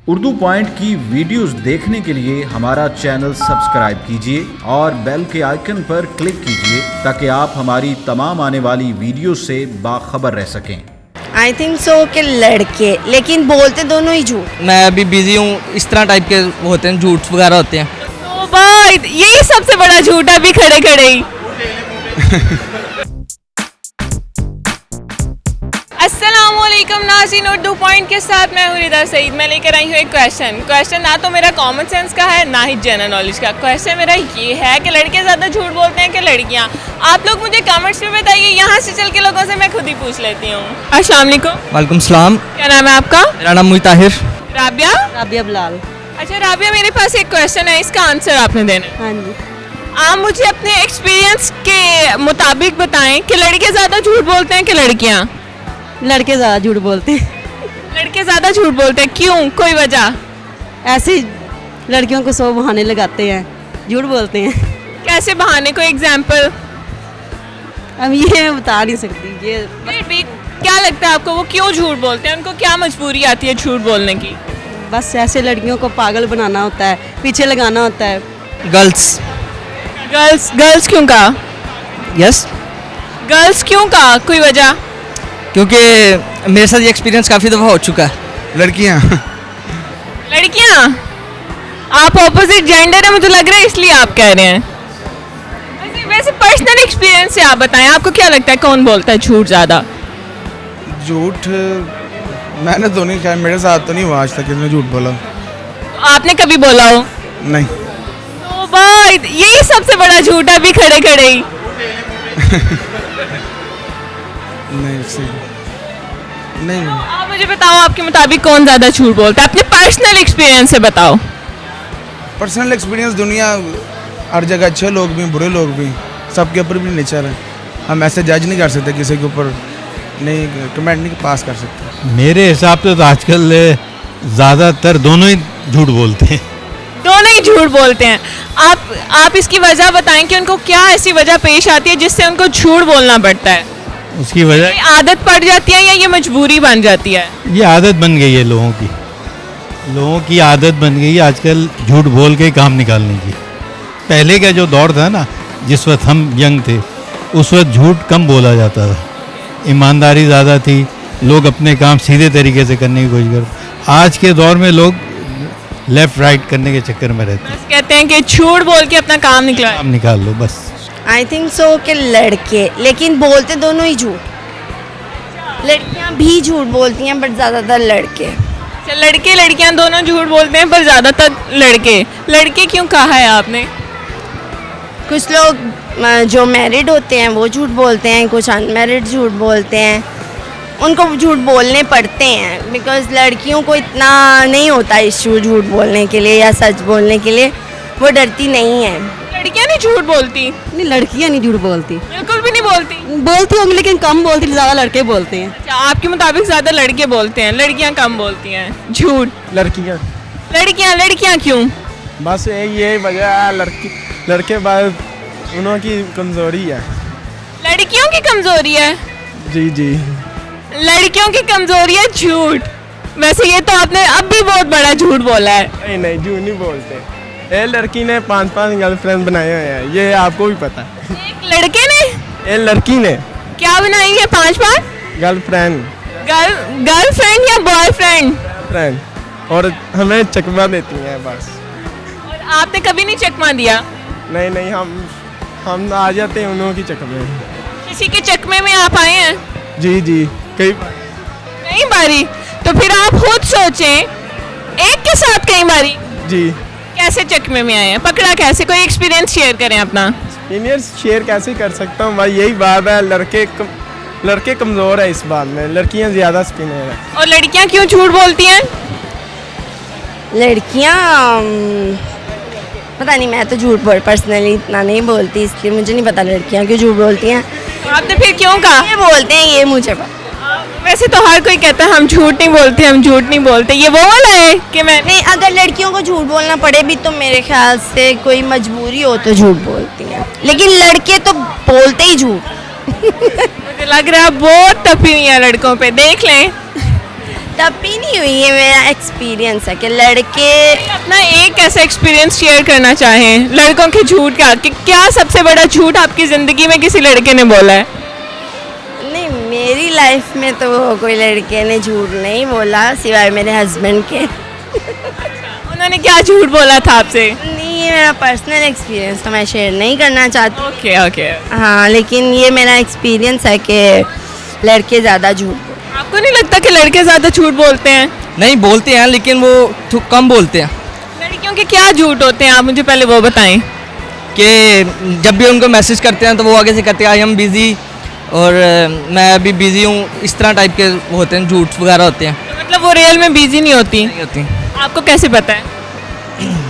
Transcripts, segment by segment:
Urdu point की videos देखने के लिए हमारा चैनल सब्सक्राइब कीजिए और बेल के आइकन पर क्लिक कीजिए ताकि आप हमारी तमाम आने वाली वीडियो से बाखबर रह सकें। आई थिंक सो कि लड़के, लेकिन बोलते दोनों ही झूठ। मैं अभी बिजी हूँ, इस तरह टाइप के होते हैं, झूठ वगैरह होते हैं। तो भाई यही सबसे बड़ा झूठ है अभी खड़े खड़े ही। अस्सलामुअलैकुम नाज़रीन, उर्दू पॉइंट के साथ मैं हूँ सईद। मैं लेकर आई हूँ एक क्वेश्चन ना तो मेरा कॉमन सेंस का है ना ही जनरल नॉलेज का। क्वेश्चन मेरा ये है कि लड़के ज़्यादा झूठ बोलते हैं कि लड़कियाँ? आप लोग मुझे कमेंट्स में बताइए, यहाँ से चल के लोगों से मैं खुद ही पूछ लेती हूँ। अस्सलाम वालेकुम। वालेकुम सलाम। क्या नाम है आपका? मेरा नाम ताहिर। राबिया? राबिया बिलाल। अच्छा राबिया, मेरे पास एक क्वेश्चन है, इसका आंसर आपने देना है। हाँ जी। आप मुझे अपने एक्सपीरियंस के मुताबिक बताएं कि लड़के ज़्यादा झूठ बोलते हैं कि लड़कियाँ? लड़के ज़्यादा झूठ बोलते हैं। लड़के ज़्यादा झूठ बोलते हैं, क्यों? कोई वजह? ऐसे ही लड़कियों को 100 बहाने लगाते हैं, झूठ बोलते हैं। कैसे बहाने? कोई एग्जाम्पल? अब ये मैं बता नहीं सकती। ये फिर भी क्या लगता है आपको, वो क्यों झूठ बोलते हैं? उनको क्या मजबूरी आती है झूठ बोलने की? बस ऐसे लड़कियों को पागल बनाना होता है, पीछे लगाना होता है। गर्ल्स गर्ल्स क्यों कहा? यस, गर्ल्स क्यों कहा? कोई वजह? क्योंकि मेरे साथ ये एक्सपीरियंस काफ़ी दफ़ा हो चुका है। लड़कियाँ आप ऑपोजिट जेंडर है मुझे लग रहा है, इसलिए आप कह रहे हैं। वैसे पर्सनल एक्सपीरियंस से आप बताएं, आपको क्या लगता है कौन बोलता है झूठ ज़्यादा? झूठ मैंने तो नहीं कहा, मेरे साथ तो नहीं हुआ आज तक किसने झूठ बोला। आपने कभी बोला हो? नहीं। तो भाई यही सबसे बड़ा झूठ है अभी खड़े खड़े ही। नहीं। आप मुझे बताओ, आपके मुताबिक कौन ज़्यादा झूठ बोलता है? अपने पर्सनल एक्सपीरियंस से बताओ। पर्सनल एक्सपीरियंस, दुनिया हर जगह अच्छे लोग भी बुरे लोग भी, सबके ऊपर भी नेचर है। हम ऐसे जज नहीं कर सकते, किसी के ऊपर नहीं कमेंट नहीं पास कर सकते। मेरे हिसाब से तो आजकल ज़्यादातर दोनों ही झूठ बोलते हैं। दोनों ही झूठ बोलते हैं। आप इसकी वजह बताएं कि उनको क्या ऐसी वजह पेश आती है जिससे उनको झूठ बोलना पड़ता है? उसकी वजह ये आदत पड़ जाती है या ये मजबूरी बन जाती है? ये आदत बन गई है, लोगों की आदत बन गई है आजकल झूठ बोल के काम निकालने की। पहले का जो दौर था ना, जिस वक्त हम यंग थे, उस वक्त झूठ कम बोला जाता था, ईमानदारी ज़्यादा थी, लोग अपने काम सीधे तरीके से करने की कोशिश करते। आज के दौर में लोग लेफ़्ट राइट करने के चक्कर में रहते हैं। बस कहते हैं कि झूठ बोल के अपना काम निकाल लो बस। आई थिंक सो कि लड़के, लेकिन बोलते दोनों ही झूठ। लड़कियां भी झूठ बोलती हैं बट ज़्यादातर लड़के। अच्छा, लड़के लड़कियां दोनों झूठ बोलते हैं पर ज़्यादातर लड़के क्यों कहा है आपने? कुछ लोग जो मैरिड होते हैं वो झूठ बोलते हैं, कुछ अनमैरिड झूठ बोलते हैं। उनको झूठ बोलने पड़ते हैं बिकॉज लड़कियों को इतना नहीं होता इश्यू झूठ बोलने के लिए या सच बोलने के लिए, वो डरती नहीं है। लड़कियां नहीं झूठ बोलती? नहीं, लड़कियां नहीं झूठ बोलती, बिल्कुल भी नहीं बोलती। बोलती होंगी लेकिन कम बोलती, ज़्यादा लड़के बोलते हैं। अच्छा, आपके मुताबिक ज़्यादा लड़के बोलते हैं, लड़कियां कम बोलती हैं झूठ? लड़कियां क्यों? बस यही वजह है, लड़के बाद उनकी कमज़ोरी है। लड़कियों की कमज़ोरी है? जी लड़कियों की कमज़ोरी है झूठ। वैसे ये तो आपने अब भी बहुत बड़ा झूठ बोला है। नहीं झूठ नहीं बोलते। एक लड़की ने 5 गर्लफ्रेंड बनाए हुए हैं, ये आपको भी पता है। एक लड़के ने? एक लड़की ने क्या बनाई है? 5 गर्लफ्रेंड या बॉयफ्रेंड? फ्रेंड, और हमें चकमा देती हैं बस। और आपने कभी नहीं चकमा दिया? नहीं, हम आ जाते हैं उन्हों की चकमे। किसी के चकमे में आप आए हैं? जी कई बारी। तो फिर आप खुद सोचें, एक के साथ कई बारी? जी। कैसे चकमे में आए हैं? पकड़ा कैसे? कोई एक्सपीरियंस शेयर करें अपना। एक्सपीरियंस शेयर कैसे कर सकता हूँ भाई, यही बात है, लड़के कमज़ोर है इस बात में, लड़कियाँ ज़्यादा स्पिनर है। और लड़कियाँ क्यों झूठ बोलती हैं? लड़कियां पता नहीं, मैं तो झूठ पर्सनली इतना नहीं बोलती, इसलिए मुझे नहीं पता लड़कियां क्यों झूठ बोलती हैं। तो आपने फिर क्यों कहा? ये बोलते हैं, ये मुझे पता। वैसे तो हर कोई कहता है हम झूठ नहीं बोलते, ये वो वाला है कि मैं नहीं, अगर लड़कियों को झूठ बोलना पड़े भी तो मेरे ख्याल से कोई मजबूरी हो तो झूठ बोलती हैं, लेकिन लड़के तो बोलते ही झूठ। मुझे लग रहा है बहुत तपी हुई है लड़कों पे, देख लें। तब भी नहीं हुई, ये मेरा एक्सपीरियंस है कि लड़के अपना एक ऐसा एक्सपीरियंस शेयर करना चाहें लड़कों के झूठ का, कि क्या सबसे बड़ा झूठ आपकी ज़िंदगी में किसी लड़के ने बोला है? नहीं, मेरी लाइफ में तो कोई लड़के ने झूठ नहीं बोला सिवाय मेरे हस्बैंड के। उन्होंने क्या झूठ बोला था आपसे? नहीं, ये मेरा पर्सनल एक्सपीरियंस तो मैं शेयर नहीं करना चाहती। Okay okay. हाँ, लेकिन ये मेरा एक्सपीरियंस है कि लड़के ज़्यादा झूठ बोलते हैं। आपको नहीं लगता कि लड़के ज़्यादा झूठ बोलते हैं? नहीं, बोलते हैं लेकिन वो कम बोलते हैं। लड़कियों के क्या झूठ होते हैं, आप मुझे पहले वो बताएं। कि जब भी उनको मैसेज करते हैं तो वो आगे से कहते हैं आई एम बिज़ी और मैं अभी बिज़ी हूँ, इस तरह टाइप के वो होते हैं, झूठ वगैरह होते हैं। तो मतलब वो रियल में बिजी नहीं होती? नहीं होती। आपको कैसे पता है?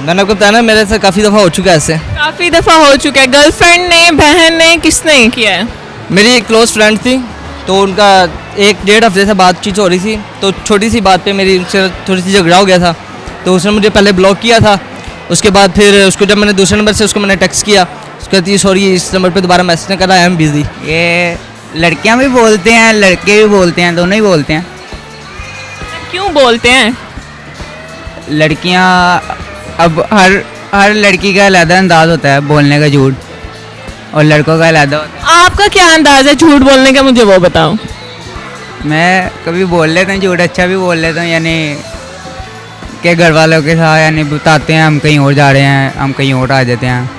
मैंने आपको बताया ना, मेरे से काफ़ी दफ़ा हो चुका है ऐसे। काफ़ी दफ़ा हो चुका है। गर्लफ्रेंड ने, बहन ने, किसने किया है? मेरी एक क्लोज फ्रेंड थी, तो उनका 1-1.5 हफ्ते से बातचीत हो रही थी, तो छोटी सी बात पे मेरी उनसे थोड़ी सी झगड़ा हो गया था, तो उसने मुझे पहले ब्लॉक किया था। उसके बाद फिर उसको जब मैंने दूसरे नंबर से उसको मैंने टेक्स्ट किया, उसको कहती सॉरी इस नंबर पे दोबारा मैसेज नहीं करा, आई एम बिज़ी। ये लड़कियां भी बोलते हैं, लड़के भी बोलते हैं, दोनों ही बोलते हैं। क्यों बोलते हैं? लड़कियां अब हर लड़की का अलग अंदाज होता है बोलने का झूठ, और लड़कों का अलग होता है। आपका क्या अंदाज़ है झूठ बोलने का, मुझे वो बताओ। मैं कभी बोल लेता हूँ झूठ, अच्छा भी बोल लेता हूँ, यानी कि घर वालों के साथ यानी बताते हैं हम कहीं और जा रहे हैं, हम कहीं और आ जाते हैं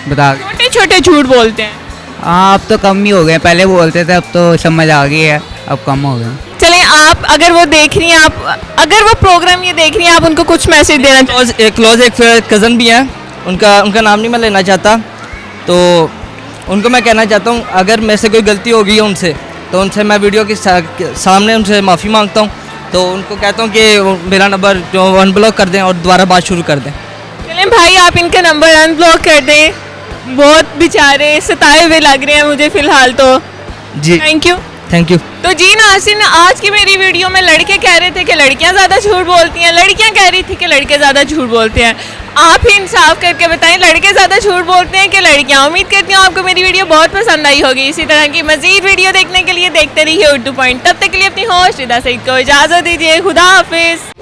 बता। छोटे छोटे झूठ बोलते हैं। हाँ, अब तो कम ही हो गए, पहले बोलते थे, अब तो समझ आ गई है, अब कम हो गए। चलें, आप अगर वो देख रही हैं, आप अगर वो प्रोग्राम ये देख रही हैं, आप उनको कुछ मैसेज देना चाहें? क्लोज एक कज़न भी हैं, उनका नाम नहीं मैं लेना चाहता, तो उनको मैं कहना चाहता हूँ अगर मेरे से कोई गलती हो गई है उनसे, तो उनसे मैं वीडियो के सामने उनसे माफ़ी मांगता हूँ, तो उनको कहता हूँ कि मेरा नंबर जो अनब्लॉक कर दें और दोबारा बात शुरू कर दें। चलें भाई, आप इनका नंबर अनब्लॉक कर दें, बहुत बेचारे सताए हुए लग रहे हैं मुझे फ़िलहाल तो। जी थैंक यू। तो जी नाज़रीन, आज की मेरी वीडियो में लड़के कह रहे थे कि लड़कियां ज़्यादा झूठ बोलती हैं, लड़कियां कह रही थी कि लड़के ज़्यादा झूठ बोलते हैं। आप ही इंसाफ करके बताएं, लड़के ज़्यादा झूठ बोलते हैं कि लड़कियां? उम्मीद करती हूँ आपको मेरी वीडियो बहुत पसंद आई होगी। इसी तरह की मज़ीद वीडियो देखने के लिए देखते रहिए उर्दू पॉइंट। तब तक के लिए अपनी होस्ट रिदा सईद को इजाज़त दीजिए। खुदा हाफिज़।